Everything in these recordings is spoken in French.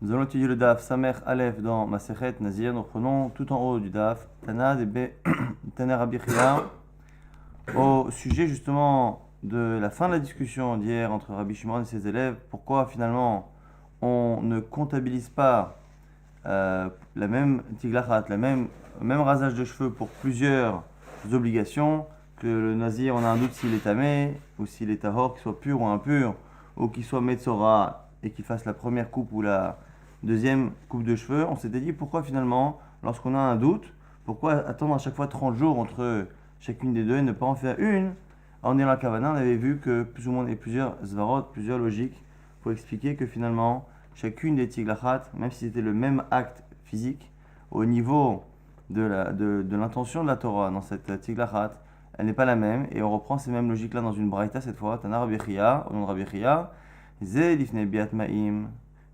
Nous allons étudier le Daf Samer Aleph dans Masechet Nazir. Nous prenons tout en haut du Daf Tana de Tana Rabbi Chia au sujet justement de la fin de la discussion d'hier entre Rabbi Shimon et ses élèves. Pourquoi finalement on ne comptabilise pas la même tiglachat, même rasage de cheveux pour plusieurs obligations, que le Nazir, on a un doute s'il est tamé ou s'il est tahor, qu'il soit pur ou impur, ou qu'il soit metzora et qu'il fasse la première coupe ou la deuxième coupe de cheveux. On s'était dit pourquoi finalement, lorsqu'on a un doute, pourquoi attendre à chaque fois 30 jours entre chacune des deux et ne pas en faire une. En ayant la kavana, on avait vu que plus ou moins il y a plusieurs zvarot, plusieurs logiques pour expliquer que finalement chacune des tiglachat, même si c'était le même acte physique, au niveau de l'intention de la Torah dans cette tiglachat, elle n'est pas la même, et on reprend ces mêmes logiques-là dans une braïta cette fois, Tana Rabbi Chia, au nom de Rabbi Chia, Ze lifnei biat ma'im,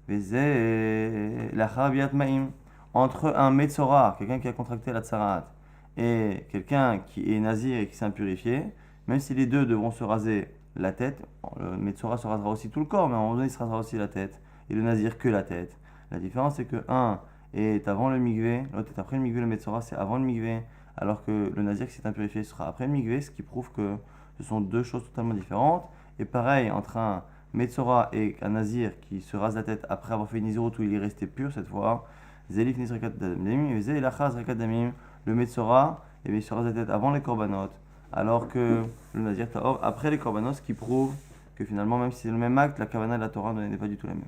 Veze lachar biat ma'im. Entre un metzora, quelqu'un qui a contracté la tsarat, et quelqu'un qui est nazir et qui s'est impurifié, même si les deux devront se raser la tête, le metzora se rasera aussi tout le corps, mais à un moment donné il se rasera aussi la tête, et le nazir que la tête. La différence c'est que un est avant le migvé, l'autre est après le migvé, le metzora c'est avant le migvé, alors que le nazir qui s'est impurifié sera après le migvé, ce qui prouve que ce sont deux choses totalement différentes. Et pareil, entre un metzora et un nazir qui se rase la tête après avoir fait une nizirut où il est resté pur cette fois, Zelif Nizrakat Damim, et Zelachaz Rakat Damim, le metzora, et il se rase la tête avant les korbanot, alors que le nazir tahor après les korbanot, ce qui prouve que finalement, même si c'est le même acte, la kavana de la Torah n'est pas du tout la même.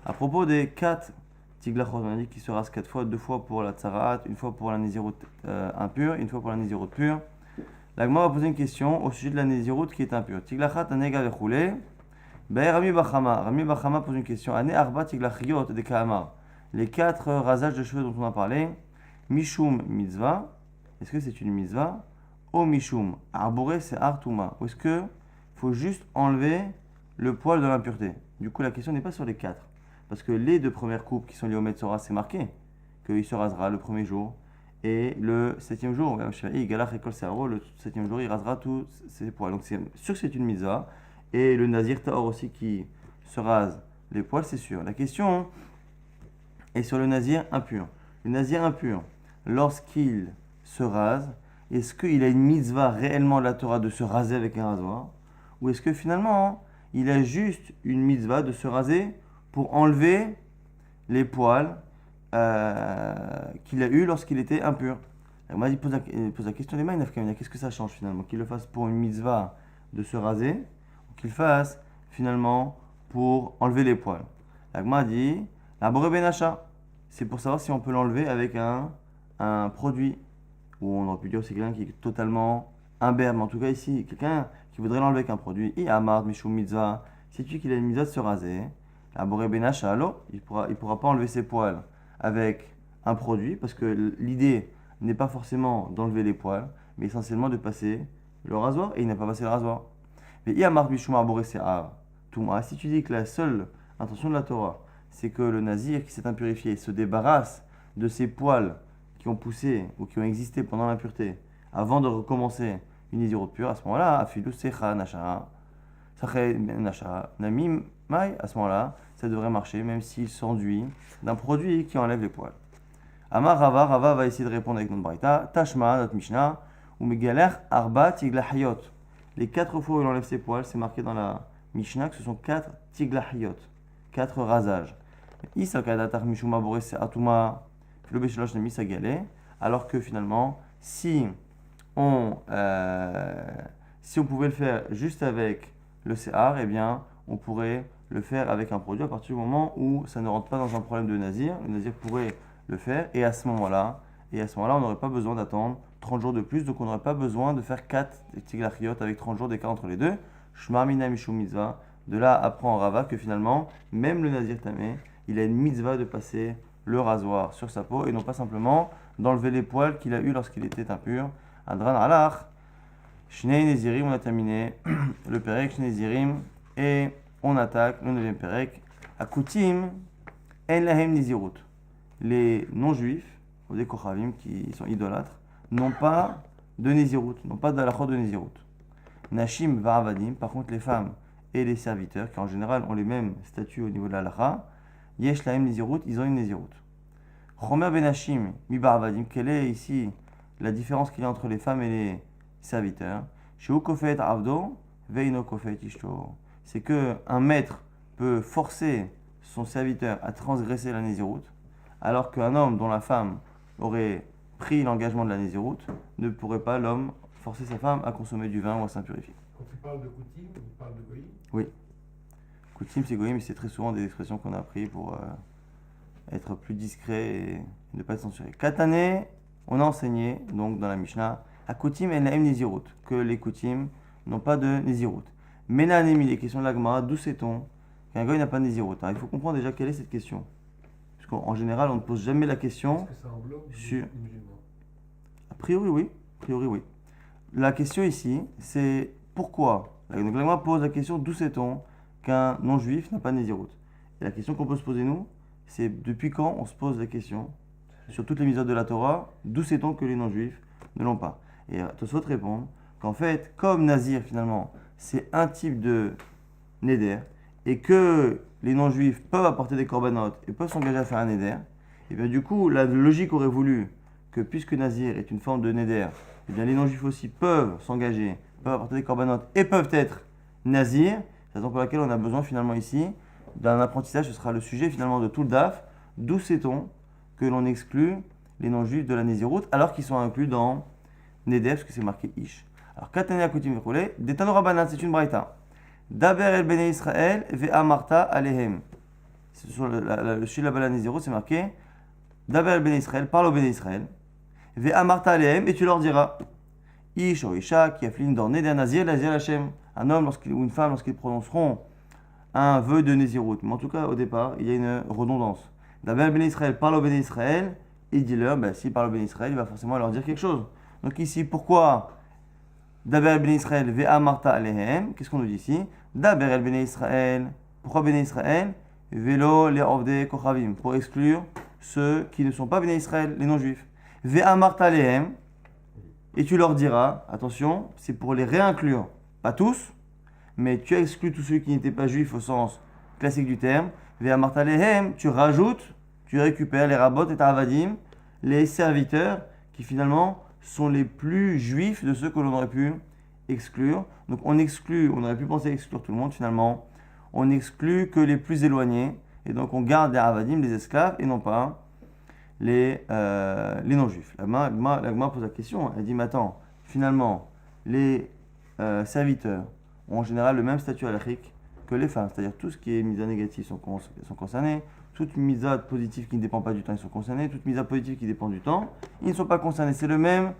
À propos des 4 tiglachot, on a dit qu'il se rase 4 fois, 2 fois pour la tsarat, une fois pour la nizirut impure, une fois pour la nizirut pure. L'agma va poser une question au sujet de la nizirut qui est impure. Tiglachat anega vechule. Rami Bachama pose une question. Ane arba tiglachiot de kahamar. Les 4 rasages de cheveux dont on a parlé. Mishum mitzvah. Est-ce que c'est une mitzvah? O mishum arbore c'est artuma. Ou est-ce que faut juste enlever le poil de l'impureté? Du coup, la question n'est pas sur les 4. Parce que les 2 premières coupes qui sont liées au metzora, c'est marqué qu'il se rasera le premier jour. Et le 7e jour, le 7e jour, il rasera tous ses poils. Donc c'est sûr que c'est une mitzvah. Et le nazir tahor aussi qui se rase les poils, c'est sûr. La question est sur le nazir impur. Le nazir impur, lorsqu'il se rase, est-ce qu'il a une mitzvah réellement de la Torah de se raser avec un rasoir? Ou est-ce que finalement, il a juste une mitzvah de se raser pour enlever les poils qu'il a eu lorsqu'il était impur? Alors, il pose la question des mains, qu'est-ce que ça change finalement? Qu'il le fasse pour une mitzvah de se raser, ou qu'il fasse finalement pour enlever les poils? L'agma dit, la benacha, c'est pour savoir si on peut l'enlever avec un produit, ou on aurait pu dire c'est quelqu'un qui est totalement imberbe, mais en tout cas ici, quelqu'un qui voudrait l'enlever avec un produit, i amar mishum mitzvah, si tu dis qu'il a une mitzvah de se raser, la benacha, alors il pourra pas enlever ses poils avec un produit, parce que l'idée n'est pas forcément d'enlever les poils, mais essentiellement de passer le rasoir, et il n'a pas passé le rasoir. Mais si tu dis que la seule intention de la Torah, c'est que le nazir qui s'est impurifié se débarrasse de ses poils qui ont poussé ou qui ont existé pendant l'impureté avant de recommencer une nizirut pure, à ce moment-là, afilu secha nasha, namim mai, à ce moment-là, ça devrait marcher, même s'il s'enduit d'un produit qui enlève les poils. Amar Rava va essayer de répondre avec notre braïta. Tashma, notre Mishnah, ou megaler arba tiglahiyot. Les 4 fois où il enlève ses poils, c'est marqué dans la Mishnah que ce sont 4 tiglahiyot, 4 rasages. Alors que finalement, si on pouvait le faire juste avec le Sehar, eh bien, on pourrait le faire avec un produit à partir du moment où ça ne rentre pas dans un problème de nazir. Le nazir pourrait le faire, et à ce moment-là, on n'aurait pas besoin d'attendre 30 jours de plus, donc on n'aurait pas besoin de faire 4 tiglachiyot avec 30 jours d'écart entre les deux. Shmar mina mishum mitzvah. De là apprend Rava que finalement, même le nazir tamé, il a une mitzvah de passer le rasoir sur sa peau et non pas simplement d'enlever les poils qu'il a eu lorsqu'il était impur. Adran alach, shnei nezirim, on a terminé le perek shnei nezirim et on attaque le 9e perek. Akutim en lahem nizirut. Les non-juifs, ou des kochavim qui sont idolâtres, n'ont pas de nizirut, n'ont pas d'alachot de nizirut. Nashim va'avadim, par contre les femmes et les serviteurs, qui en général ont les mêmes statuts au niveau de l'alacha, Yesh lahem nezirut, ils ont une nezirut. Chomer benashim mi baravadim, quelle est ici la différence qu'il y a entre les femmes et les serviteurs? Sheu kofet avdo veino kofet ishto. C'est que un maître peut forcer son serviteur à transgresser la nezirut, alors qu'un homme dont la femme aurait pris l'engagement de la nezirut ne pourrait pas, l'homme, forcer sa femme à consommer du vin ou à s'impurifier. Quand tu parles de Koutim, tu parles de Goïm? Oui. Koutim, c'est goïm, mais c'est très souvent des expressions qu'on a appris pour être plus discret et ne pas être censuré. Katane, on a enseigné, donc dans la Mishnah, à Koutim et Naim Nezirut, que les Koutim n'ont pas de Nezirut. Ménanemi, les questions de l'Agma, d'où sait-on qu'un goïm n'a pas de Nezirut? Alors il faut comprendre déjà quelle est cette question. Parce qu'en général, on ne pose jamais la question. Est-ce que ça englobe sur... les musulmans? A priori, oui. A priori, oui. La question ici, c'est pourquoi. Donc l'Agma pose la question d'où sait-on qu'un non-juif n'a pas de Nézirut. Et la question qu'on peut se poser nous, c'est depuis quand on se pose la question sur toutes les mitzvot de la Torah, d'où sait-on que les non-juifs ne l'ont pas? Et Tosfot répond qu'en fait, comme Nazir finalement, c'est un type de Neder, et que les non-juifs peuvent apporter des corbanotes et peuvent s'engager à faire un Neder, et bien du coup, la logique aurait voulu que puisque Nazir est une forme de Neder, et bien les non-juifs aussi peuvent s'engager, peuvent apporter des corbanotes et peuvent être Nazir. C'est la raison pour laquelle on a besoin finalement ici d'un apprentissage. Ce sera le sujet finalement de tout le DAF. D'où sait-on que l'on exclut les non-juifs de la Nézirut alors qu'ils sont inclus dans Neder, parce que c'est marqué Ish. Alors, Katania Koutim Vechule, Detano Rabbanan, c'est une braïta. Daber el Bene Israël, Ve'amarta Alehem. Sur le sujet de la Bala Nézirut, c'est marqué Daber el Bene Israël, parle au Bene Israël, Ve'amarta Alehem, et tu leur diras Ish ou Isha, qui affline dans Neder Nazir, Nazir Hashem. Un homme ou une femme, lorsqu'ils prononceront un vœu de Nézirut. Mais en tout cas, au départ, il y a une redondance. D'abord, Ben Israël parle au Ben Israël, et dis-leur, s'il parle au Ben Israël, il va forcément leur dire quelque chose. Donc ici, pourquoi D'abord, Ben Israël, Ve'a Marta Alehem, qu'est-ce qu'on nous dit ici? D'abord, Ben Israël, pourquoi Ben Israël? Velo le Ovde Kochavim, pour exclure ceux qui ne sont pas Ben Israël, les non-juifs. Ve'a Marta Alehem, et tu leur diras, attention, c'est pour les réinclure. Pas tous, mais tu exclus tous ceux qui n'étaient pas juifs au sens classique du terme. Ve'a Marta Alehem, tu rajoutes, tu récupères les rabbot et avadim, les serviteurs qui finalement sont les plus juifs de ceux que l'on aurait pu exclure. Donc on exclut, on aurait pu penser exclure tout le monde finalement. On exclut que les plus éloignés, et donc on garde les avadim, les esclaves, et non pas les non-juifs. L'Agma pose la question, elle dit, mais attends, finalement, les serviteurs ont en général le même statut halachique que les femmes, c'est-à-dire tout ce qui est misa négative sont concernés, toute misa positive qui ne dépend pas du temps, ils sont concernés, toute misa positive qui dépend du temps, ils ne sont pas concernés. C'est le même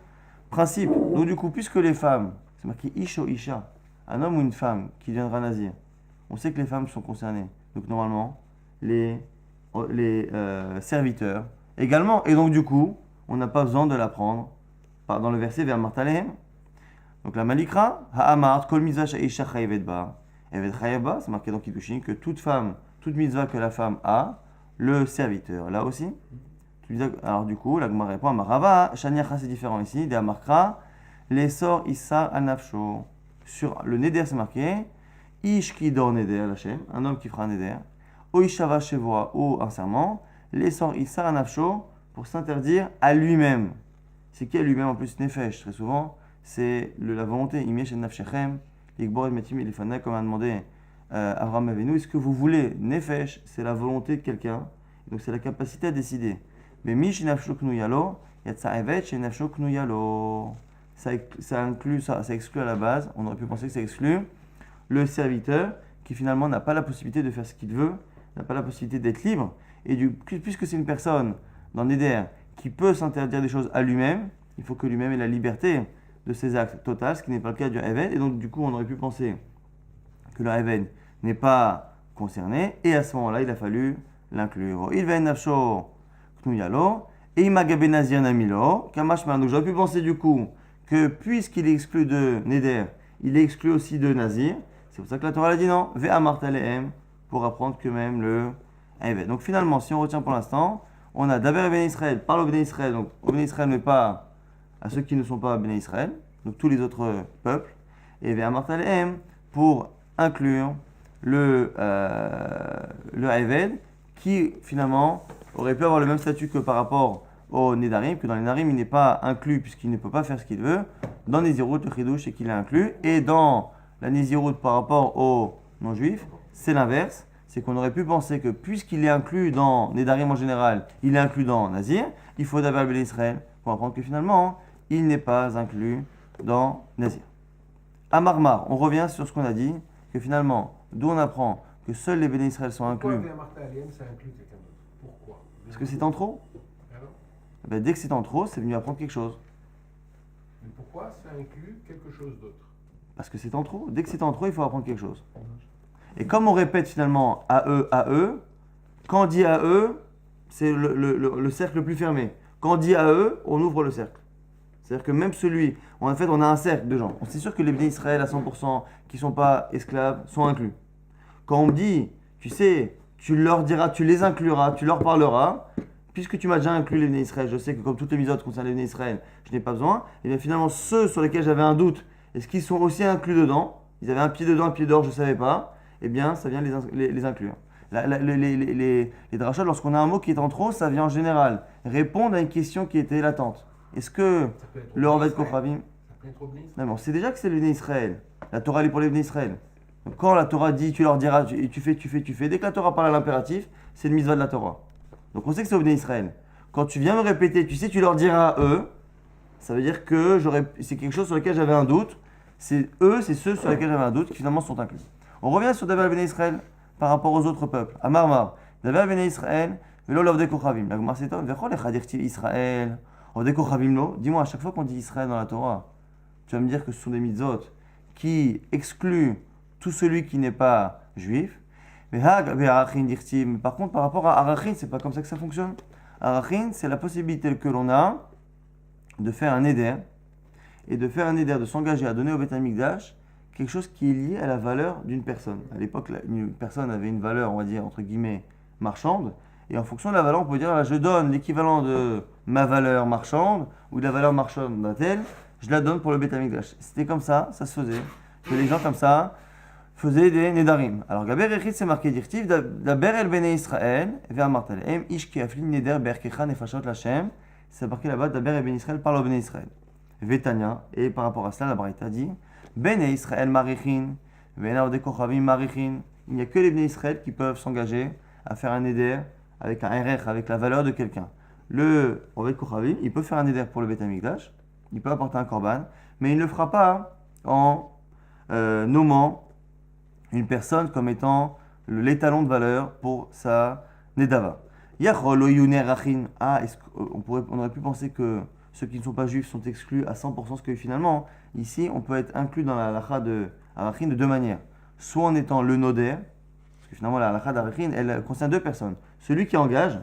principe. Donc du coup, puisque les femmes, c'est marqué Ish ou Isha, un homme ou une femme qui deviendra nazir, on sait que les femmes sont concernées. Donc normalement, les serviteurs également. Et donc du coup, on n'a pas besoin de l'apprendre dans le verset vers Martalem. Donc la Malikra, Ha'amart, Kol mitzvah she'isha chayevet ba, evet chayev ba, c'est marqué dans Kiddushin que toute mitzvah que la femme a, le serviteur, là aussi. Alors du coup, la Gemara répond à Marava, Shaniacha c'est différent ici, de Amarkra, les sorts Issar Anafsho. Sur le Neder c'est marqué, Ish ki dor Neder, Hachem, un homme qui fera un Neder, O Ishava Shevoa, ou un serment, les sorts Issar Anafsho, pour s'interdire à lui-même. C'est qui à lui-même en plus Nefesh, très souvent, c'est la volonté, Imesh en Nafshechem, Yikbor et Metim Elifana, comme a demandé Avraham Avinu, est-ce que vous voulez Nefesh, c'est la volonté de quelqu'un, donc c'est la capacité à décider. Mais Mish Nafsho Knuyalo, Yatsaevet Nafsho Knuyalo. Ça exclut à la base, on aurait pu penser que ça exclut le serviteur qui finalement n'a pas la possibilité de faire ce qu'il veut, n'a pas la possibilité d'être libre, et puisque c'est une personne dans Neder qui peut s'interdire des choses à lui-même, il faut que lui-même ait la liberté de ses actes total, ce qui n'est pas le cas du Even, et donc du coup on aurait pu penser que le Even n'est pas concerné, et à ce moment-là il a fallu l'inclure. Il va nafsho knuyalo, et imagabe nazir namilo, kamashman. Donc j'aurais pu penser du coup que puisqu'il est exclu de Neder, il est exclu aussi de Nazir, c'est pour ça que la Torah a dit non, ve'a martalehem, pour apprendre que même le Even. Donc finalement, si on retient pour l'instant, on a d'abord Ben Israël, parle au Ben Israël, donc au Ben Israël mais pas à ceux qui ne sont pas Ben Israël, donc tous les autres peuples, et ve'a martalehem pour inclure le Eved qui finalement aurait pu avoir le même statut que par rapport au Nédarim, que dans les Nédarim, il n'est pas inclus puisqu'il ne peut pas faire ce qu'il veut. Dans Nézirut, le Chidouche, c'est qu'il est inclus. Et dans la Nézirut par rapport aux non-juifs, c'est l'inverse. C'est qu'on aurait pu penser que puisqu'il est inclus dans Nédarim en général, il est inclus dans Nazir, il faut d'abord le Béné Israël pour apprendre que finalement, il n'est pas inclus dans Nazir. À Marmar, on revient sur ce qu'on a dit, que finalement, d'où on apprend que seuls les Béné Israël sont inclus. Pourquoi Martha Alien, ça inclut quelqu'un d'autre? Pourquoi? Parce que c'est en trop. Alors, Ben, dès que c'est en trop, c'est venu apprendre quelque chose. mais pourquoi ça inclut quelque chose d'autre? Parce que c'est en trop. Dès que c'est en trop, il faut apprendre quelque chose. Et comme on répète finalement à eux, quand on dit à eux, c'est le cercle le plus fermé. Quand on dit à eux, on ouvre le cercle. C'est-à-dire que même celui, en fait, on a un cercle de gens. C'est sûr que les Béné Israël à 100% qui ne sont pas esclaves sont inclus. Quand on me dit, tu sais, tu leur diras, tu les incluras, tu leur parleras, puisque tu m'as déjà inclus les Béné Israël, je sais que comme toutes les mitzvot concernant les Béné Israël, je n'ai pas besoin, et bien finalement ceux sur lesquels j'avais un doute, est-ce qu'ils sont aussi inclus dedans? Ils avaient un pied dedans, un pied dehors, je ne savais pas, eh bien ça vient les inclure. Les drachas, lorsqu'on a un mot qui est en trop, ça vient en général répondre à une question qui était latente. Est-ce que le Orvet Kochavim... Non, mais on sait déjà que c'est le Béné Israël. La Torah elle est pour les Béné Israël. Donc, quand la Torah dit, tu leur diras, tu fais. Dès que la Torah parle à l'impératif, c'est le mitzvah de la Torah. Donc on sait que c'est au Béné Israël. Quand tu viens me répéter, tu sais, tu leur diras eux, ça veut dire que c'est quelque chose sur lequel j'avais un doute. C'est eux, c'est ceux sur lesquels j'avais un doute qui finalement sont inclus. On revient sur Daber Béné Israël par rapport aux autres peuples. À Marmar, Daber Béné Israël, Velo Lovde Kochavim. La Gemara s'étonne, Vechol Echadirti Israël, Lovde Kochavim lo. Dis-moi, à chaque fois qu'on dit Israël dans la Torah, tu vas me dire que ce sont des mitzvot qui excluent tout celui qui n'est pas juif. Mais par contre, par rapport à Arachin, c'est pas comme ça que ça fonctionne. Arachin, c'est la possibilité que l'on a de faire un éder, et de faire un éder, de s'engager à donner au Beth Amikdash quelque chose qui est lié à la valeur d'une personne. À l'époque, une personne avait une valeur, on va dire, entre guillemets, marchande, et en fonction de la valeur, on peut dire, là, je donne l'équivalent de ma valeur marchande, ou de la valeur marchande d'un tel, je la donne pour le Beth Amikdash. C'était comme ça se faisait, que les gens comme ça faisaient des Nedarim. Alors, Gaber Echid, c'est marqué dirtiv, Daber el Bene Israël, vers Martalem, Ish ki aflin Neder Berkecha Nefashot Lachem, c'est marqué là-bas, Daber el Bene Israël parle au Bene Israël. Vetania, et par rapport à cela, la Braïta dit, Bene Israël Marichin, Vena Ode Kochavim Marichin, il n'y a que les Bene Israël qui peuvent s'engager à faire un Neder avec un RR, avec la valeur de quelqu'un. Le Ode Kochavim, il peut faire un Neder pour le Beth Amikdash, il peut apporter un korban, mais il ne le fera pas en nommant une personne comme étant l'étalon de valeur pour sa Nedava. On aurait pu penser que ceux qui ne sont pas juifs sont exclus à 100%, parce que finalement, ici, on peut être inclus dans la halakha de Arachin de deux manières. Soit en étant le noder, parce que finalement la halakha d'Arachin, elle concerne deux personnes. Celui qui engage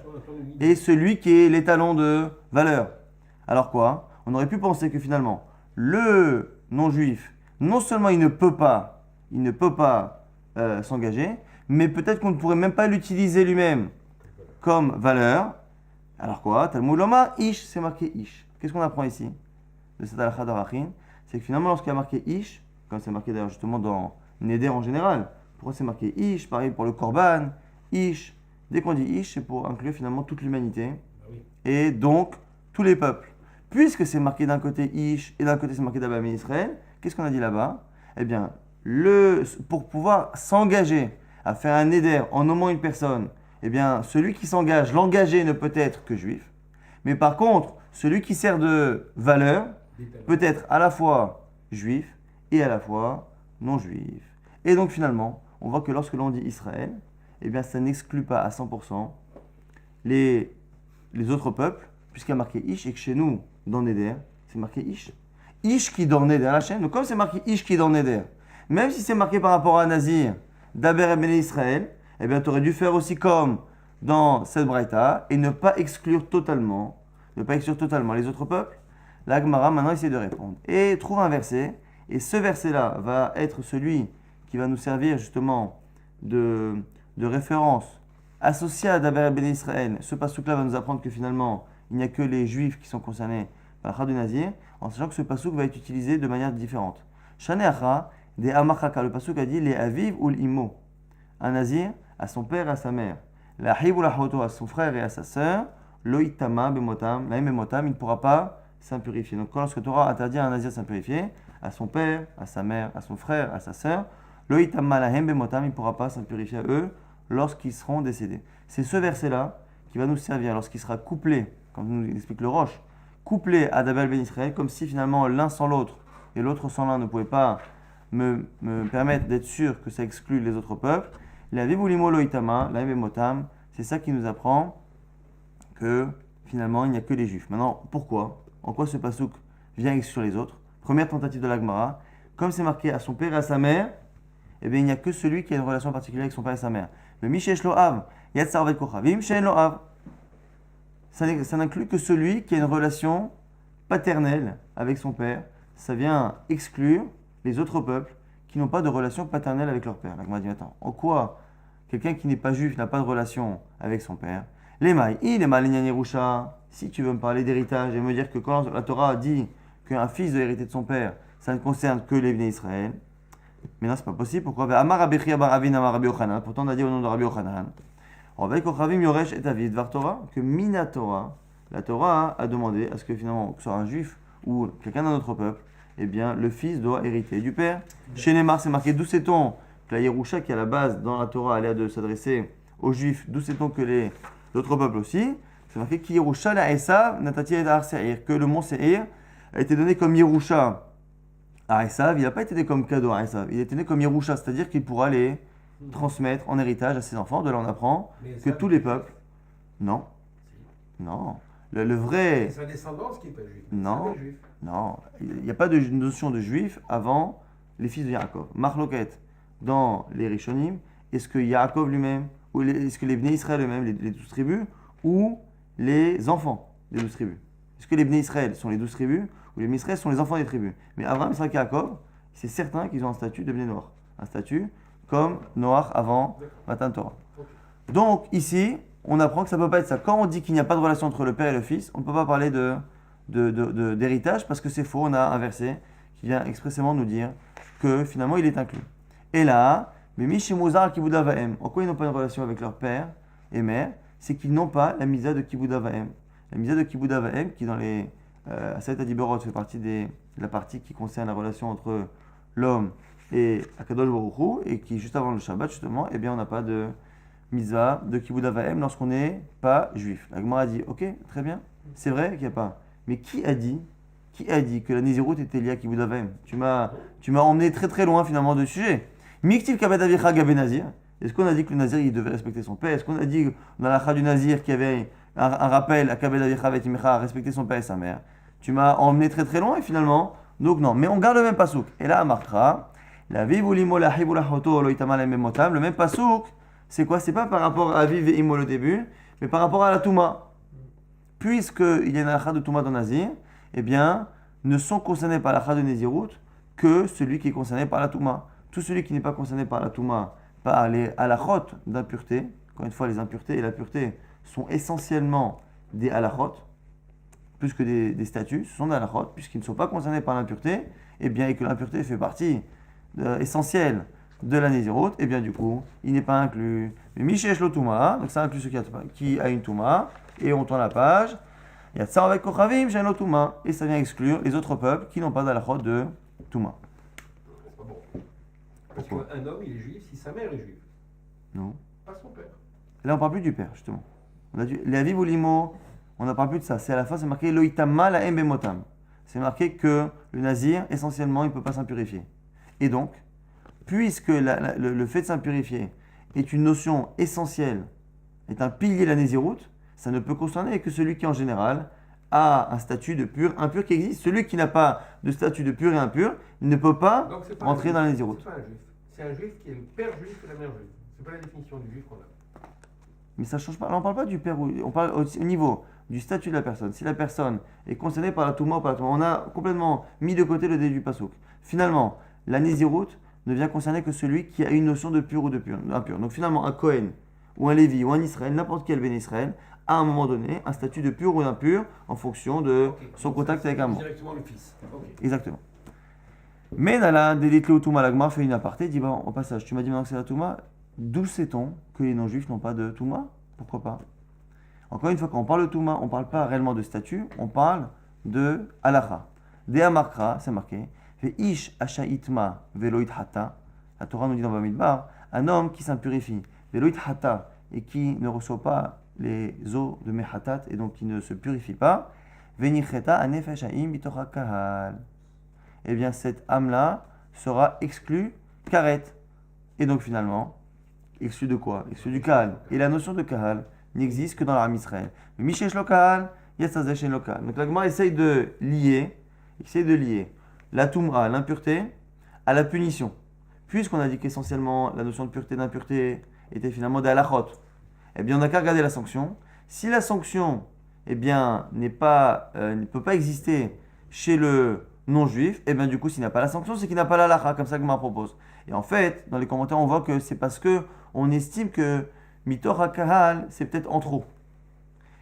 et celui qui est l'étalon de valeur. Alors quoi? On aurait pu penser que finalement, le non-juif, non seulement il ne peut pas s'engager, mais peut-être qu'on ne pourrait même pas l'utiliser lui-même comme valeur. Alors quoi? Talmud Loma, Ish, c'est marqué Ish. Qu'est-ce qu'on apprend ici de cette halakha d'Arachin? C'est que finalement, lorsqu'il y a marqué Ish, comme c'est marqué d'ailleurs justement dans Neder en général, pourquoi c'est marqué Ish? Pareil pour le Korban, Ish. Dès qu'on dit Ish, c'est pour inclure finalement toute l'humanité et donc tous les peuples. Puisque c'est marqué d'un côté Ish et d'un côté c'est marqué Daber Béné Israël, qu'est-ce qu'on a dit là-bas? Eh bien, pour pouvoir s'engager à faire un Neder en nommant une personne, eh bien, celui qui s'engage, l'engagé ne peut être que juif. Mais par contre, celui qui sert de valeur peut être à la fois juif et à la fois non juif. Et donc finalement, on voit que lorsque l'on dit Israël, eh bien, ça n'exclut pas à 100% les autres peuples, puisqu'il y a marqué Ish, et que chez nous, dans Neder, c'est marqué Ish. Ish qui dans Neder, la chaîne. Donc comme c'est marqué Ish qui dans Neder, même si c'est marqué par rapport à Nazir, Daber et Béné Israël, eh bien, tu aurais dû faire aussi comme dans cette braïta et ne pas exclure totalement les autres peuples. La Gemara maintenant essaie de répondre et trouve un verset, et ce verset-là va être celui qui va nous servir justement de référence associé à Daber et Béné Israël. Ce passouk-là va nous apprendre que finalement il n'y a que les juifs qui sont concernés par la du Nazir, en sachant que ce passouk va être utilisé de manière différente. Shaneacha de Amachaka, le passouk a dit les aviv ou l'immo. Un Nazir à son père et à sa mère. la hib ou la hoto à son frère et à sa sœur, loïtama bemotam, la bemotam, il ne pourra pas s'impurifier. Donc, lorsque Torah interdit à un nazir de s'impurifier, à son père, à sa mère, à son frère, à sa sœur, loïtama la bemotam, il ne pourra pas s'impurifier à eux lorsqu'ils seront décédés. C'est ce verset-là qui va nous servir lorsqu'il sera couplé, comme nous explique le Roche, couplé à Dabel Ben Israël, comme si finalement l'un sans l'autre et l'autre sans l'un ne pouvait pas me permettre d'être sûr que ça exclut les autres peuples. La Vibulimo Loïtama, la Motam, c'est ça qui nous apprend que finalement il n'y a que les juifs. Maintenant, pourquoi? En quoi ce pasouk vient exclure les autres? Première tentative de la Gemara, comme c'est marqué à son père et à sa mère, eh bien il n'y a que celui qui a une relation particulière avec son père et sa mère. Le Mishesh Loav, Yatsarvet Kochavim, Shen Loav. Ça n'inclut que celui qui a une relation paternelle avec son père. Ça vient exclure les autres peuples qui n'ont pas de relation paternelle avec leur père. La Gemara dit, attends, en quoi quelqu'un qui n'est pas juif n'a pas de relation avec son père? Les mailles, il est mal Yerusha. Si tu veux me parler d'héritage et me dire que quand la Torah dit qu'un fils doit hériter de son père, ça ne concerne que les Bnei Israël. Mais non, c'est pas possible. Pourquoi? Pourtant, on a dit au nom de Rabbi Yochanan, que Minatora, la Torah a demandé à ce que finalement, que ce soit un juif ou quelqu'un d'un autre peuple, eh bien, le fils doit hériter du père. Chez Neymar, c'est marqué, d'où sait-on que la Yerusha, qui à la base dans la Torah a l'air de s'adresser aux juifs, d'où sait-on que les autres peuples aussi? C'est marqué que Yerusha la Esav natati et Ar Seir, que le mont Seir a été donné comme Yerusha à Esav. Il n'a pas été donné comme cadeau à Esav, il a été donné comme Yerusha, c'est-à-dire qu'il pourra les transmettre en héritage à ses enfants. De là, on apprend que tous les peuples. Non, non. Le vrai. C'est sa descendance qui n'est pas juif. Non, non. Il n'y a pas de notion de juif avant les fils de Yaakov. Marloquette dans les Rishonim, est-ce que Yaakov lui-même, ou est-ce que les Bnei Israël eux-mêmes, les 12 tribus, ou les enfants des 12 tribus? Est-ce que les Bnei Israël sont les 12 tribus, ou les Bnei Israël sont les enfants des tribus? Mais Abraham, Isaac et Yaakov, c'est certain qu'ils ont un statut de Bnei Noach. Un statut comme Noach avant Matan Torah. Donc ici, on apprend que ça ne peut pas être ça. Quand on dit qu'il n'y a pas de relation entre le père et le fils, on ne peut pas parler d'héritage parce que c'est faux. On a un verset qui vient expressément nous dire que finalement il est inclus. Et là, mais Mishimuzar Kibuda Vahem, en quoi ils n'ont pas une relation avec leur père et mère? C'est qu'ils n'ont pas la misa de Kibuda Vahem. La misa de Kibuda Vahem, qui dans les Asayat Adiberot fait partie de la partie qui concerne la relation entre l'homme et Akadosh Baruch Hu, et qui juste avant le Shabbat justement, eh bien on n'a pas de mitzvah de Kibbud Avaim lorsqu'on n'est pas juif. La Gemara a dit, ok, très bien, c'est vrai qu'il n'y a pas. Mais qui a dit que la Nézirut était liée à Kibbud Avaim? Tu m'as emmené très très loin finalement de sujet. Miktil Kabed Avicha Gabe Nazir. Est-ce qu'on a dit que le Nazir il devait respecter son père? Est-ce qu'on a dit dans la Kha du Nazir qu'il y avait un rappel à Kabed Avicha Vetimecha à respecter son père et sa mère? Tu m'as emmené très très loin et finalement, donc non. Mais on garde le même pasouk. Et là, à Markra, la Vivulimo la Hibula Hoto Loitama la Memotam, le même pasouk. C'est quoi? C'est pas par rapport à Aviv et Imo le début, mais par rapport à la Touma. Puisqu'il y a une halakha de Touma dans Nazir, eh bien, ne sont concernés par la halakha de Nézirut que celui qui est concerné par la Touma. Tout celui qui n'est pas concerné par la Touma, par les halakhot d'impureté, encore une fois, les impuretés et la pureté sont essentiellement des halakhot, plus que des statuts, ce sont des halakhot, puisqu'ils ne sont pas concernés par l'impureté, eh bien, et que l'impureté fait partie essentielle de la Nézirut, et bien du coup, il n'est pas inclus. Mais Mishesh lo Touma, donc ça inclut ceux qui a une Touma, et on tourne la page. Il y a Tsar avec Kochavim, j'ai un Touma, et ça vient exclure les autres peuples qui n'ont pas d'halachot de Touma. C'est pas bon. Parce qu'un homme, il est juif si sa mère est juive. Non. Pas son père. Là, on ne parle plus du père, justement. On a dit, les aviv ou limo, on ne parle plus de ça. C'est à la fin, c'est marqué Loïtama la embemotam. C'est marqué que le nazir, essentiellement, il ne peut pas s'impurifier. Et donc, puisque le fait de s'impurifier est une notion essentielle, est un pilier de la Nézirut, ça ne peut concerner que celui qui, en général, a un statut de pur, impur qui existe. Celui qui n'a pas de statut de pur et impur, il ne peut pas rentrer dans la Nézirut. C'est pas un juif. C'est un juif qui est le père juif et la mère juive. C'est pas la définition du juif qu'on a. Mais ça ne change pas. Là, on ne parle pas du père, on parle au niveau du statut de la personne. Si la personne est concernée par la Touma ou par la Touma, on a complètement mis de côté le début du Passouk. Finalement, la Nézirut ne vient concerner que celui qui a une notion de pur ou de impur. Donc finalement, un Kohen, ou un Lévi, ou un Israël, n'importe quel Ben Israël, a à un moment donné un statut de pur ou d'impur en fonction de son contact avec un membre. Directement le fils. Exactement. Mais dans la Délitlé ou Touma, la Gemara fait une aparté, dit bon, au passage, tu m'as dit maintenant que c'est la Touma, d'où sait-on que les non-juifs n'ont pas de Touma? Pourquoi pas? Encore une fois, quand on parle de Touma, on ne parle pas réellement de statut, on parle de halacha. Dea markra, c'est marqué. Ish ashaitma veloit hata. La Torah nous dit dans Bamidbar, un homme qui s'impurifie, veloit hata, et qui ne reçoit pas les eaux de mehatat, et donc qui ne se purifie pas, venicheta anefesh haim bitocha kahal. Eh bien, cette âme-là sera exclue karet. Et donc finalement, exclue de quoi? Exclue du kahal. Et la notion de kahal n'existe que dans l'Am Israël. Le Mishesh lokal, Yatzazeshen lokal. Donc la Gemara essaye de lier la Toumra, l'impureté, à la punition. Puisqu'on a dit qu'essentiellement la notion de pureté et d'impureté était finalement d'alachot, eh bien on n'a qu'à regarder la sanction. Si la sanction eh bien, ne peut pas exister chez le non-juif, eh bien du coup s'il n'a pas la sanction, c'est qu'il n'a pas la lacha, comme ça que Gemara propose. Et en fait, dans les commentaires, on voit que c'est parce que on estime que Mitor HaKahal, c'est peut-être en trop.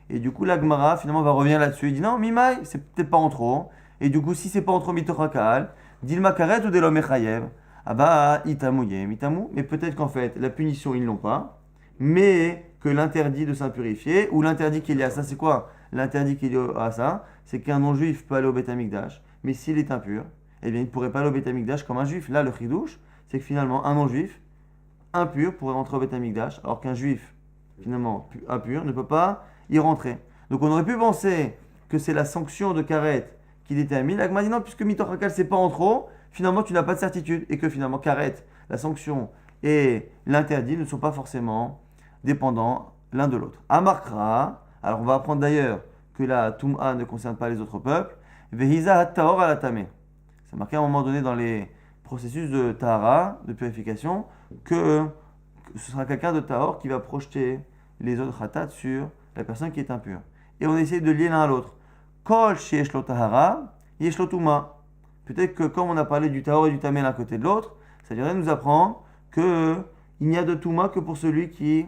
Et du coup, la Gemara, finalement, va revenir là-dessus. Il dit non, Mimai, c'est peut-être pas en trop. Et du coup, si c'est pas en trop Mitor HaKahal, Dilma Karet ou Delom Echayev, ah bah, Itamouye, Itamou. Mais peut-être qu'en fait, la punition, ils ne l'ont pas. Mais que l'interdit de s'impurifier, ou l'interdit qu'il y a à ça, c'est quoi? L'interdit qu'il y a à ça, c'est qu'un non-juif peut aller au Beth Amikdash, mais s'il est impur, eh bien, il ne pourrait pas aller au Beth Amikdash comme un juif. Là, le chidouche, c'est que finalement, un non-juif, impur pourrait rentrer au Beth Amikdash, alors qu'un juif, finalement, impur, ne peut pas y rentrer. Donc on aurait pu penser que c'est la sanction de Karet qui détermine. La Gemara dit non, puisque Mitor HaKahal, c'est pas en trop, finalement tu n'as pas de certitude. Et que finalement Karet, la sanction et l'interdit ne sont pas forcément dépendants l'un de l'autre. Amarkra, alors on va apprendre d'ailleurs que la Toum'a ne concerne pas les autres peuples. Vehiza hat-tahor alatame. C'est marqué à un moment donné dans les processus de Tahara, de purification, que ce sera quelqu'un de Tahor qui va projeter les autres Khatat sur la personne qui est impure. Et on essaie de lier l'un à l'autre. Kol sheyesh lo Tahara, yesh lo Touma. Peut-être que comme on a parlé du Tahor et du Tamé l'un côté de l'autre, ça dirait nous apprendre qu'il n'y a de Touma que pour celui qui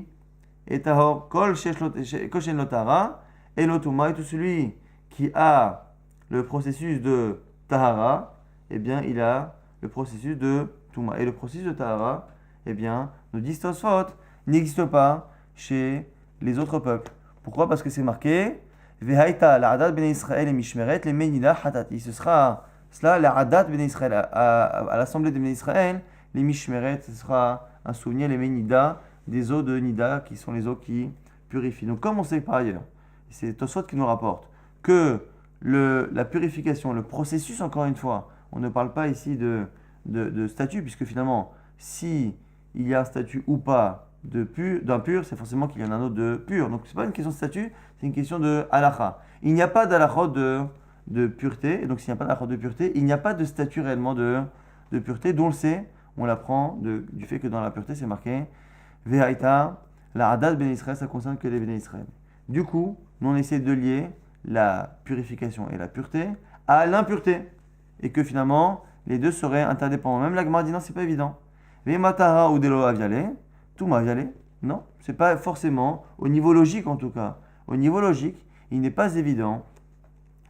est Tahor. Kol sheyesh lo Tahara, et lo Touma, et tout celui qui a le processus de Tahara, eh bien il a le processus de Touma. Et le processus de Tahara, eh bien, nous dit Tosfot, n'existe pas chez les autres peuples. Pourquoi? Parce que c'est marqué Vehaïta la'adat ben Israël et mishmeret le menida hatati. Ce sera cela, la'adat ben Israël, à l'assemblée de ben Israël, les mishmeret, ce sera un souvenir, les menida, des eaux de Nida, qui sont les eaux qui purifient. Donc, comme on sait par ailleurs, c'est Tosfot qui nous rapporte que la purification, le processus, encore une fois, on ne parle pas ici de statut, puisque finalement, si il y a un statut ou pas d'impur, c'est forcément qu'il y en a un autre de pur. Donc, ce n'est pas une question de statut, c'est une question de halakha. Il n'y a pas d'halakha de pureté, et donc s'il n'y a pas d'halakha de pureté, il n'y a pas de statut réellement de pureté, dont on le sait, on l'apprend du fait que dans la pureté, c'est marqué Vehaïta, la Hadat ben Israël, ça concerne que les ben Israël. Du coup, nous on essaie de lier la purification et la pureté à l'impureté, et que finalement, les deux seraient interdépendants. Même la Gemara dit non, c'est pas évident. Vematara ou delo aviale, tout m'aviale. Non, c'est pas forcément, au niveau logique en tout cas. Au niveau logique, il n'est pas évident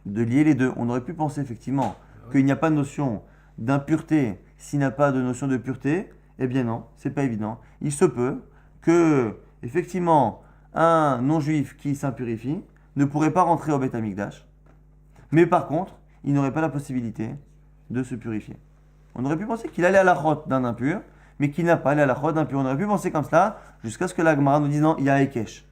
de lier les deux. On aurait pu penser effectivement qu'il n'y a pas de notion d'impureté s'il n'y a pas de notion de pureté. Eh bien non, c'est pas évident. Il se peut que, effectivement, un non-juif qui s'impurifie ne pourrait pas rentrer au Beth Amikdash. Mais par contre, il n'aurait pas la possibilité de se purifier. On aurait pu penser qu'il allait à la chôte d'un impur, mais qu'il n'a pas allé à la chôte d'un pur. On aurait pu penser comme cela, jusqu'à ce que la Gemara nous dise non, il y a Aikesh.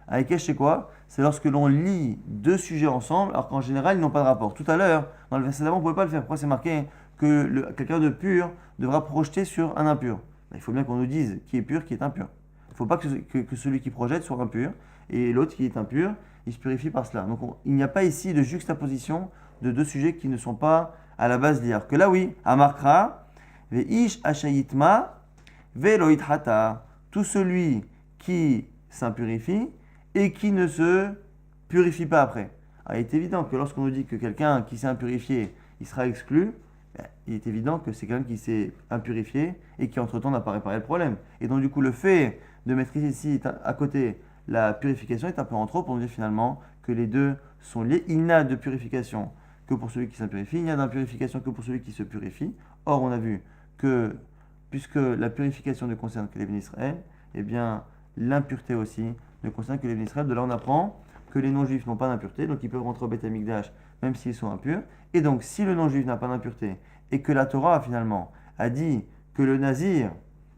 Aikesh, c'est quoi? C'est lorsque l'on lit deux sujets ensemble, alors qu'en général, ils n'ont pas de rapport. Tout à l'heure, dans le verset d'avant, on ne pouvait pas le faire. Pourquoi c'est marqué que quelqu'un de pur devra projeter sur un impur? Il faut bien qu'on nous dise qui est pur, qui est impur. Il ne faut pas que celui qui projette soit impur, et l'autre qui est impur, il se purifie par cela. Donc il n'y a pas ici de juxtaposition de deux sujets qui ne sont pas à la base liés. Que là, oui, Amarkra, Veish Ashayitma, Veloit Hata, tout celui qui s'impurifie et qui ne se purifie pas après. Alors, il est évident que lorsqu'on nous dit que quelqu'un qui s'est impurifié, il sera exclu, il est évident que c'est quelqu'un qui s'est impurifié et qui entre-temps n'a pas réparé le problème. Et donc du coup, le fait de mettre ici à côté la purification est un peu en trop pour nous dire finalement que les deux sont liés. Il n'y a de purification que pour celui qui s'impurifie, il n'y a d'impurification que pour celui qui se purifie. Or, on a vu que, puisque la purification ne concerne que les bénis Israël, eh bien, l'impureté aussi ne concerne que les Bnei Israël. De là, on apprend que les non-juifs n'ont pas d'impureté, donc ils peuvent rentrer au Beth Amikdash même s'ils sont impurs. Et donc, si le non-juif n'a pas d'impureté et que la Torah, finalement, a dit que le nazir,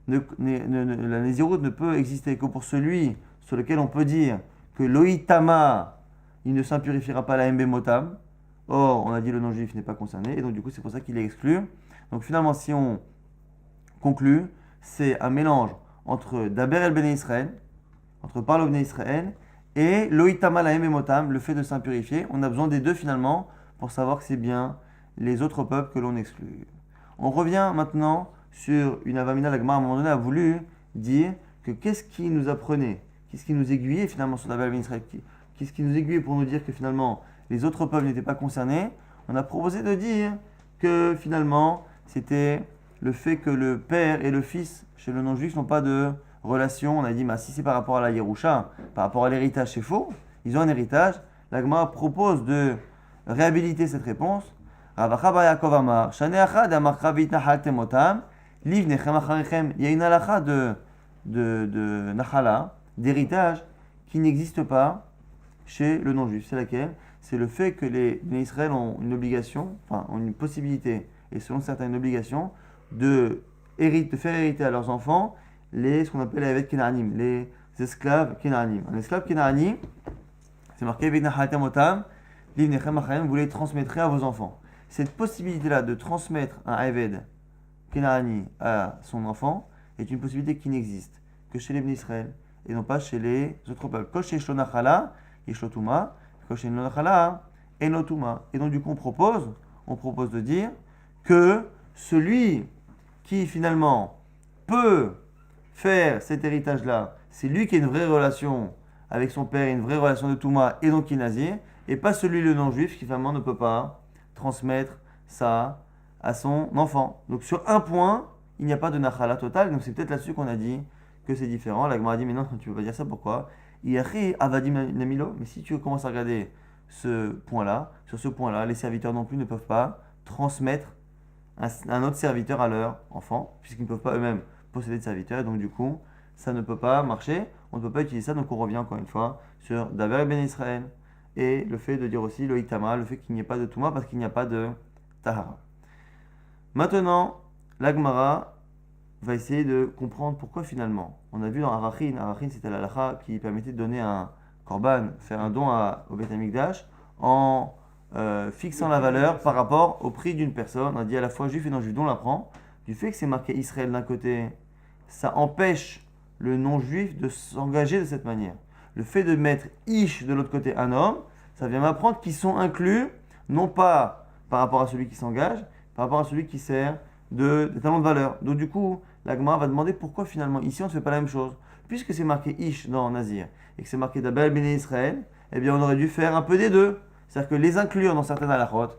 la naziroute ne peut exister que pour celui sur lequel on peut dire que l'oïtama, il ne s'impurifiera pas à la mb motam. Or, on a dit le non-juif n'est pas concerné, et donc du coup, c'est pour ça qu'il est exclu. Donc finalement, si on conclut, c'est un mélange entre Daber el Bnei Israël, entre Parle au Bnei Israël, et l'oïtama la mb motam, le fait de s'impurifier. On a besoin des deux finalement pour savoir que c'est bien les autres peuples que l'on exclut. On revient maintenant sur une avamina. La Gemara à un moment donné a voulu dire que qu'est-ce qui nous apprenait, qu'est-ce qui nous aiguillait finalement sur Daber el Bnei Israël, qu'est-ce qui nous aiguillait pour nous dire que finalement les autres peuples n'étaient pas concernés. On a proposé de dire que finalement c'était le fait que le père et le fils chez le non-juif n'ont pas de relation. On a dit, si c'est par rapport à la Yerusha, par rapport à l'héritage, c'est faux. Ils ont un héritage. La Gemara propose de réhabiliter cette réponse. Il y a une halakha de nachala, d'héritage, qui n'existe pas chez le non-juif. C'est laquelle? C'est le fait que les Israël ont une obligation, enfin ont une possibilité, et selon certains une obligation, de faire hériter à leurs enfants ce qu'on appelle les evet kenanim, les esclaves kenanim. Un esclave kenani, c'est marqué vous les transmettrez à vos enfants. Cette possibilité-là de transmettre un eved kenani à son enfant est une possibilité qui n'existe que chez les Bnei Israël et non pas chez les autres peuples. Kosh yeshlonachala, yeshlotuma, kosh yeshlonachala, enotuma. Et donc du coup on propose de dire que celui qui finalement peut faire cet héritage-là, c'est lui qui a une vraie relation avec son père, une vraie relation de Touma et donc qui est nazir, et pas celui le non-juif qui finalement ne peut pas transmettre ça à son enfant. Donc sur un point, il n'y a pas de nachala totale, donc c'est peut-être là-dessus qu'on a dit que c'est différent. La Gemara a dit mais non, tu ne peux pas dire ça, pourquoi? Yachi avadim namilo, mais si tu commences à regarder ce point-là, sur ce point-là, les serviteurs non plus ne peuvent pas transmettre un autre serviteur à leur enfant, puisqu'ils ne peuvent pas eux-mêmes posséder de serviteurs, et donc du coup, ça ne peut pas marcher, on ne peut pas utiliser ça, donc on revient encore une fois sur Daber et Ben Israël, et le fait de dire aussi le Itama, le fait qu'il n'y ait pas de Touma, parce qu'il n'y a pas de Tahara. Maintenant, la Gemara va essayer de comprendre pourquoi finalement. On a vu dans Arachin c'était la halakha qui permettait de donner un korban, faire un don au Beth Amikdash, en fixant la valeur par rapport au prix d'une personne. On a dit à la fois juif et non-juif, dont on l'apprend. Du fait que c'est marqué Israël d'un côté, ça empêche le non-juif de s'engager de cette manière. Le fait de mettre Ish de l'autre côté, un homme, ça vient m'apprendre qu'ils sont inclus, non pas par rapport à celui qui s'engage, par rapport à celui qui sert de talon de valeur. Donc du coup, la Gemara va demander pourquoi finalement ici on ne fait pas la même chose. Puisque c'est marqué Ish dans Nazir et que c'est marqué Daber ben Israël, eh bien on aurait dû faire un peu des deux. C'est-à-dire que les inclure dans certaines halachot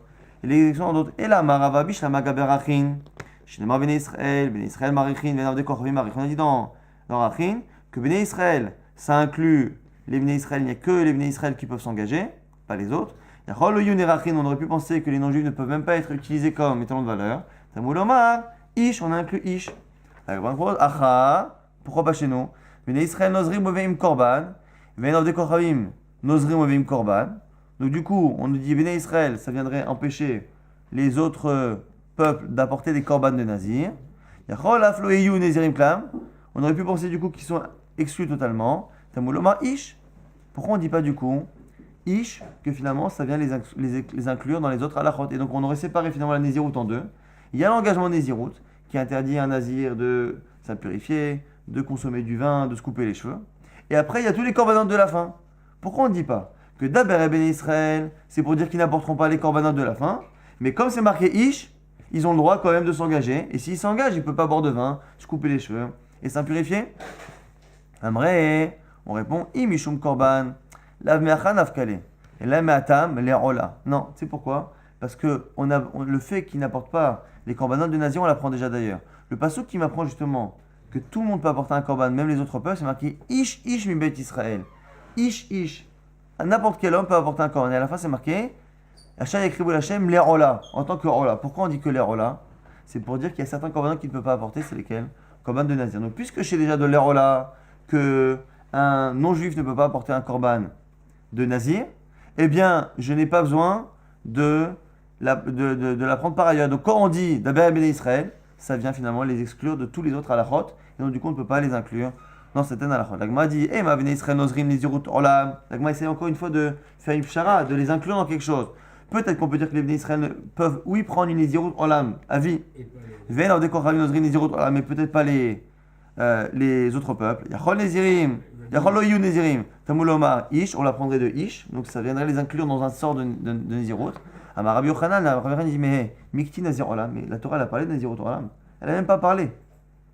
et les exclure dans d'autres. Et la maravabish la magaberachin. Shinema ben Israël marichin, ben avdekorvim marichin. On a dit dans Rachin que ben Israël, ça inclut les ben Israël, il n'y a que les ben Israël qui peuvent s'engager, pas les autres. Et Roloyun et Rachin, on aurait pu penser que les non-juifs ne peuvent même pas être utilisés comme étalon de valeur. Tamoulomar, Ish, on a inclus Ish. Acha, pourquoi pas chez nous? Ben Israël nozrim oveim korban, ben avdekorvim nozrim oveim korban. Donc du coup, on nous dit Béné Israël, ça viendrait empêcher les autres peuples d'apporter des korbanes de Nazir. On aurait pu penser du coup qu'ils sont exclus totalement. Tamouloma Ish. Pourquoi on ne dit pas du coup Ish, que finalement ça vient les inclure dans les autres halachot. Et donc on aurait séparé finalement la Néziroute en deux. Il y a l'engagement Néziroute qui interdit à un Nazir de s'impurifier, de consommer du vin, de se couper les cheveux. Et après il y a tous les korbanot de la fin. Pourquoi on ne dit pas que Daber et Ben Israël, c'est pour dire qu'ils n'apporteront pas les korbanot de la fin, mais comme c'est marqué Ish, ils ont le droit quand même de s'engager, et s'ils s'engagent, ils ne peuvent pas boire de vin, se couper les cheveux et s'impurifier. Amré, on répond Imishum korban, lav me'achan afkale, et la me'atam le'ola. Non, tu sais pourquoi? Parce que le fait qu'ils n'apportent pas les korbanot de Nazir, on l'apprend déjà d'ailleurs. Le passouk qui m'apprend justement que tout le monde peut apporter un korban, même les autres peuples, c'est marqué Ish Ish mi Beit Israël. Ish Ish. N'importe quel homme peut apporter un korban. Et à la fin, c'est marqué Achat écrit Hachem les rola, en tant que rola. Pourquoi on dit que les rola? C'est pour dire qu'il y a certains korbanot qu'il ne peut pas apporter, c'est lesquels? Korban de Nazir. Donc, puisque j'ai déjà de l'erola, que un non-juif ne peut pas porter un korban de nazir, eh bien, je n'ai pas besoin de l'apprendre par ailleurs. Donc, quand on dit d'Aber Béné Israël, ça vient finalement les exclure de tous les autres halachot, et donc du coup, on ne peut pas les inclure dans certaines halachot. L'Agma dit, ma Béné Israël nozrim nizirut olam. L'Agma essaie encore une fois de faire une pshara, de les inclure dans quelque chose. Peut-être qu'on peut dire que les Béné Israël peuvent, oui, prendre une nizirut olam, à vie. Mais peut-être pas les autres peuples. Yachol Nezirim, Yachol Loyu Nezirim, Tamuloma Ish, on l'apprendrait de Ish, donc ça viendrait les inclure dans un sort de Nezirut. Amar Rabbi Yochanan, Rabbi Yochanan dit, mais Mikti Nazir Olam, mais la Torah elle a parlé de Nezirut Olam, elle n'a même pas parlé.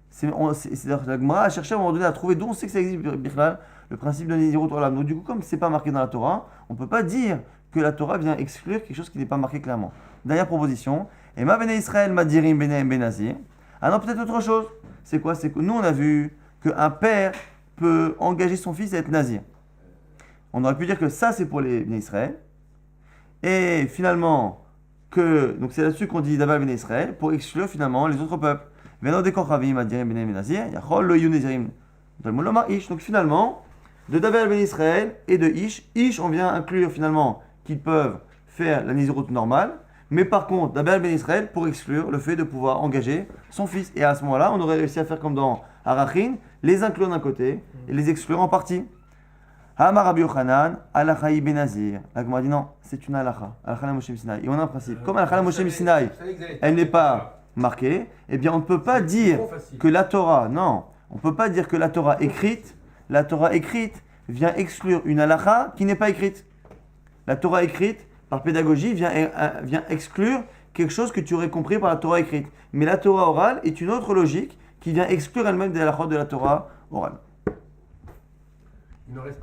C'est-à-dire que la Gemara a cherché à un moment donné à trouver d'où on sait que ça existe, Bichlal, le principe de Nezirut Olam. Donc du coup, comme c'est pas marqué dans la Torah, on ne peut pas dire que la Torah vient exclure quelque chose qui n'est pas marqué clairement. Dernière proposition, et ma Bene Israël Madirim Benem Benazir. Ah non, peut-être autre chose. C'est quoi? C'est que nous, on a vu qu'un père peut engager son fils à être nazir. On aurait pu dire que ça, c'est pour les Béné Israël. Et finalement, donc c'est là-dessus qu'on dit d'abord Béné Israël, pour exclure finalement les autres peuples. Donc finalement, de Daber Béné Israël et de Ish, on vient inclure finalement qu'ils peuvent faire la nizirut normale. Mais par contre, Daber Ben Israël pour exclure le fait de pouvoir engager son fils. Et à ce moment-là, on aurait réussi à faire comme dans Arachin, les inclure d'un côté et les exclure en partie. Hamar Rabbi Yochanan, Alachaï Benazir. La Gemara dit non, c'est une alacha. Alacha la Moshe Sinai. Et on a un principe. Comme Alacha la Moshe Sinai, elle n'est pas marquée, eh bien on ne peut pas dire que la Torah, non, on ne peut pas dire que la Torah écrite vient exclure une alacha qui n'est pas écrite. La Torah écrite, par pédagogie, vient exclure quelque chose que tu aurais compris par la Torah écrite. Mais la Torah orale est une autre logique qui vient exclure elle-même des halachot de la Torah orale. Il ne reste pas